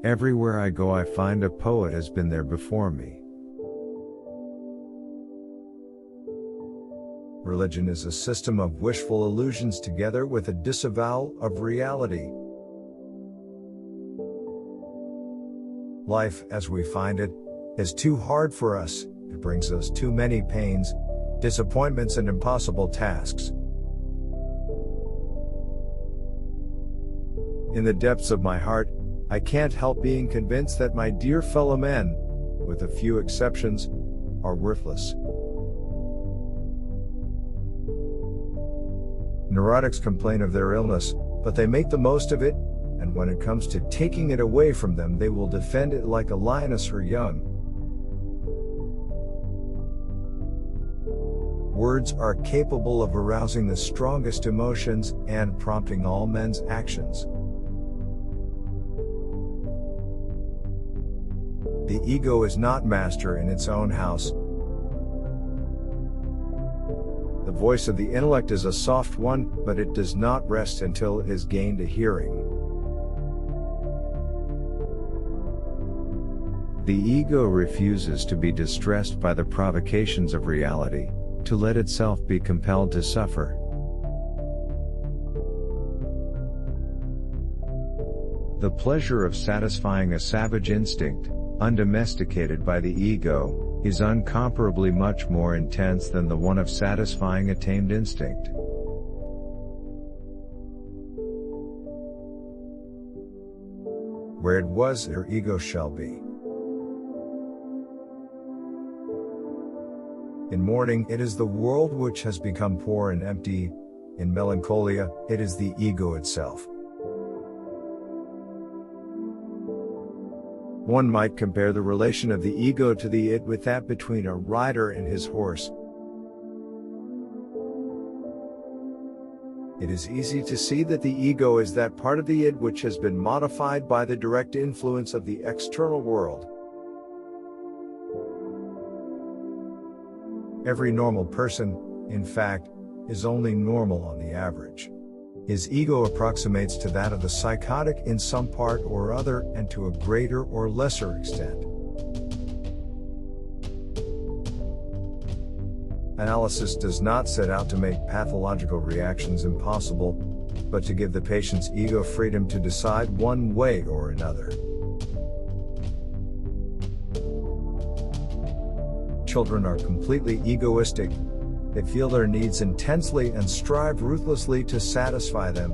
Everywhere I go I find a poet has been there before me. Religion is a system of wishful illusions together with a disavowal of reality. Life, as we find it, is too hard for us. It brings us too many pains, disappointments, and impossible tasks. In the depths of my heart, I can't help being convinced that my dear fellow men, with a few exceptions, are worthless. Neurotics complain of their illness, but they make the most of it, and when it comes to taking it away from them, they will defend it like a lioness her young. Words are capable of arousing the strongest emotions and prompting all men's actions. The ego is not master in its own house. The voice of the intellect is a soft one, but it does not rest until it has gained a hearing. The ego refuses to be distressed by the provocations of reality, to let itself be compelled to suffer. The pleasure of satisfying a savage instinct, undomesticated by the ego, is incomparably much more intense than the one of satisfying a tamed instinct. Where it was, their ego shall be. In mourning, it is the world which has become poor and empty. In melancholia, it is the ego itself. One might compare the relation of the ego to the id with that between a rider and his horse. It is easy to see that the ego is that part of the id which has been modified by the direct influence of the external world. Every normal person, in fact, is only normal on the average. His ego approximates to that of the psychotic in some part or other, and to a greater or lesser extent. Analysis does not set out to make pathological reactions impossible, but to give the patient's ego freedom to decide one way or another. Children are completely egoistic. They feel their needs intensely and strive ruthlessly to satisfy them.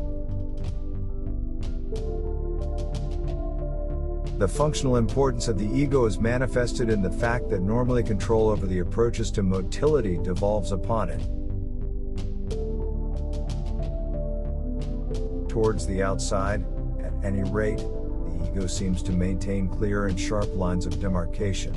The functional importance of the ego is manifested in the fact that normally control over the approaches to motility devolves upon it. Towards the outside, at any rate, the ego seems to maintain clear and sharp lines of demarcation.